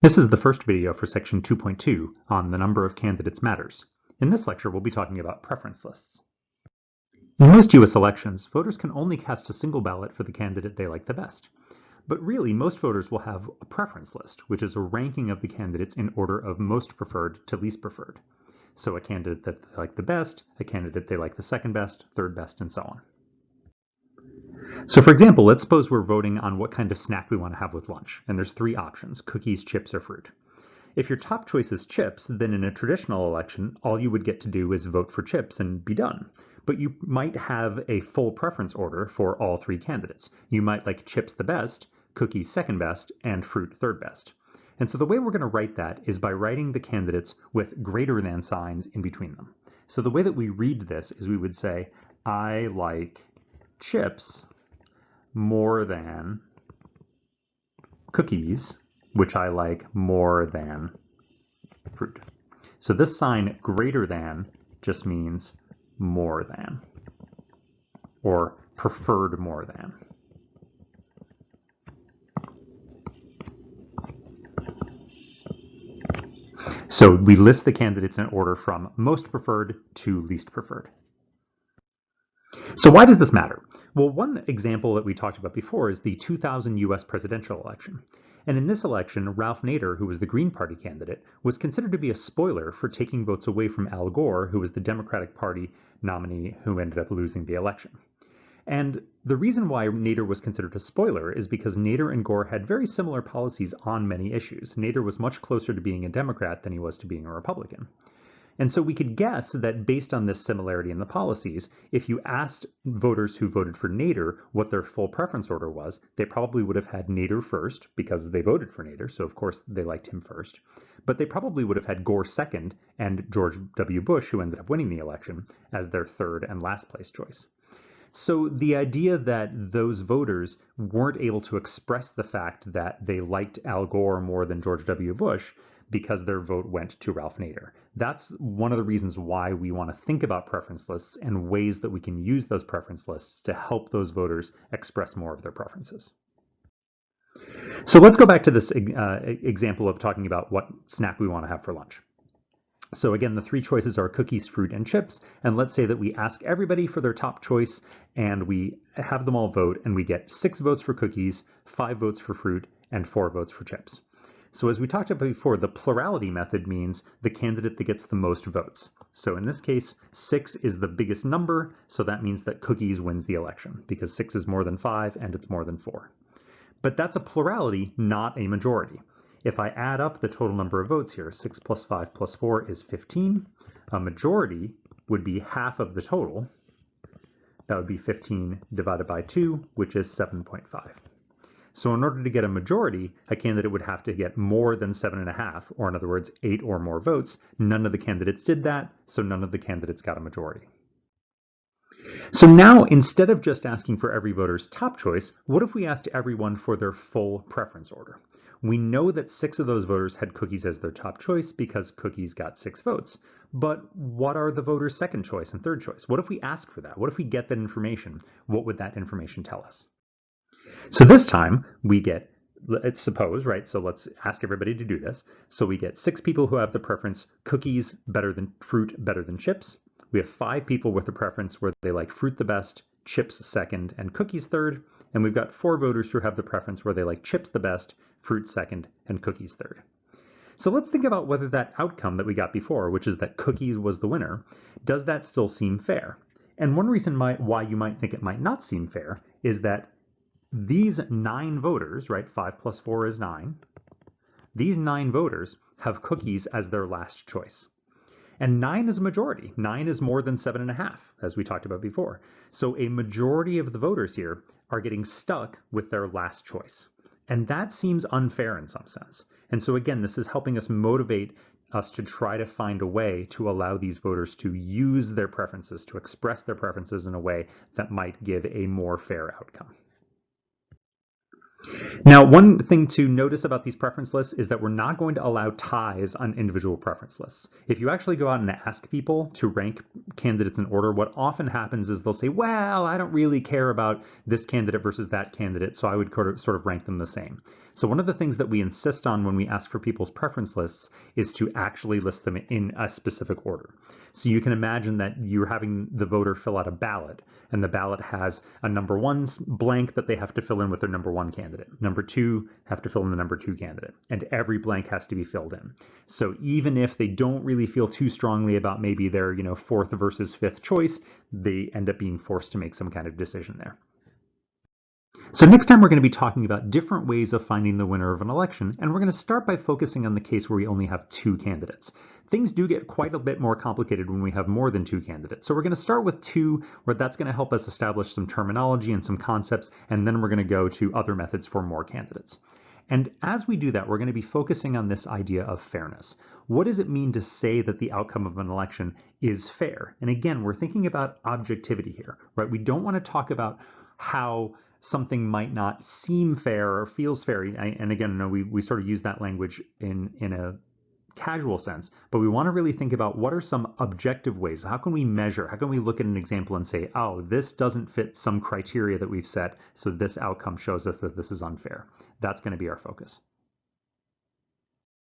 This is the first video for section 2.2 on the number of candidates matters. In this lecture, we'll be talking about preference lists. In most US elections, voters can only cast a single ballot for the candidate they like the best. But really, most voters will have a preference list, which is a ranking of the candidates in order of most preferred to least preferred. So a candidate that they like the best, a candidate they like the second best, third best, and so on. So for example, let's suppose we're voting on what kind of snack we want to have with lunch, and there's three options: cookies, chips, or fruit. If your top choice is chips, then in a traditional election, all you would get to do is vote for chips and be done. But you might have a full preference order for all three candidates. You might like chips the best, cookies second best, and fruit third best. And so the way we're going to write that is by writing the candidates with greater than signs in between them. So the way that we read this is we would say, I like chips more than cookies, which I like more than fruit. So this sign greater than just means more than, or preferred more than. So we list the candidates in order from most preferred to least preferred. So why does this matter? Well, one example that we talked about before is the 2000 US presidential election. And in this election, Ralph Nader, who was the Green Party candidate, was considered to be a spoiler for taking votes away from Al Gore, who was the Democratic Party nominee who ended up losing the election. And the reason why Nader was considered a spoiler is because Nader and Gore had very similar policies on many issues. Nader was much closer to being a Democrat than he was to being a Republican. And so we could guess that based on this similarity in the policies, if you asked voters who voted for Nader what their full preference order was, they probably would have had Nader first because they voted for Nader, so of course they liked him first. But they probably would have had Gore second and George W. Bush, who ended up winning the election, as their third and last place choice. So the idea that those voters weren't able to express the fact that they liked Al Gore more than George W. Bush because their vote went to Ralph Nader. That's one of the reasons why we want to think about preference lists and ways that we can use those preference lists to help those voters express more of their preferences. So let's go back to this example of talking about what snack we want to have for lunch. So again, the three choices are cookies, fruit, and chips. And let's say that we ask everybody for their top choice and we have them all vote, and we get 6 votes for cookies, 5 votes for fruit, and 4 votes for chips. So as we talked about before, the plurality method means the candidate that gets the most votes. So in this case, 6 is the biggest number, so that means that cookies wins the election because 6 is more than 5 and it's more than 4. But that's a plurality, not a majority. If I add up the total number of votes here, 6 plus 5 plus 4 is 15. A majority would be half of the total. That would be 15 divided by 2, which is 7.5. So in order to get a majority, a candidate would have to get more than 7.5, or in other words, 8 or more votes. None of the candidates did that, so none of the candidates got a majority. So now, instead of just asking for every voter's top choice, what if we asked everyone for their full preference order? We know that 6 of those voters had cookies as their top choice because cookies got 6 votes. But what are the voters' second choice and third choice? What if we ask for that? What if we get that information? What would that information tell us? So this time we get, let's suppose, right? So let's ask everybody to do this. So we get 6 people who have the preference cookies better than fruit, better than chips. We have 5 people with the preference where they like fruit the best, chips second, and cookies third. And we've got 4 voters who have the preference where they like chips the best, fruit second, and cookies third. So let's think about whether that outcome that we got before, which is that cookies was the winner, does that still seem fair? And one reason why you might think it might not seem fair is that these 9 voters, right, 5 plus 4 is 9, these 9 voters have cookies as their last choice. And 9 is a majority. 9 is more than 7.5, as we talked about before. So a majority of the voters here are getting stuck with their last choice. And that seems unfair in some sense. And so again, this is helping us motivate us to try to find a way to allow these voters to use their preferences, to express their preferences in a way that might give a more fair outcome. Now, one thing to notice about these preference lists is that we're not going to allow ties on individual preference lists. If you actually go out and ask people to rank candidates in order, what often happens is they'll say, well, I don't really care about this candidate versus that candidate, so I would sort of rank them the same. So one of the things that we insist on when we ask for people's preference lists is to actually list them in a specific order. So you can imagine that you're having the voter fill out a ballot, and the ballot has a number one blank that they have to fill in with their number one candidate. Number two have to fill in the number two candidate, and every blank has to be filled in. So even if they don't really feel too strongly about maybe their, fourth versus fifth choice, they end up being forced to make some kind of decision there. So next time we're going to be talking about different ways of finding the winner of an election, and we're going to start by focusing on the case where we only have two candidates. Things do get quite a bit more complicated when we have more than two candidates. So we're going to start with two, where that's going to help us establish some terminology and some concepts, and then we're going to go to other methods for more candidates. And as we do that, we're going to be focusing on this idea of fairness. What does it mean to say that the outcome of an election is fair? And again, we're thinking about objectivity here, right? We don't want to talk about how something might not seem fair or feels fair. And again, we sort of use that language in a casual sense, but we want to really think about what are some objective ways. How can we measure? How can we look at an example and say, oh, this doesn't fit some criteria that we've set, so this outcome shows us that this is unfair. That's going to be our focus.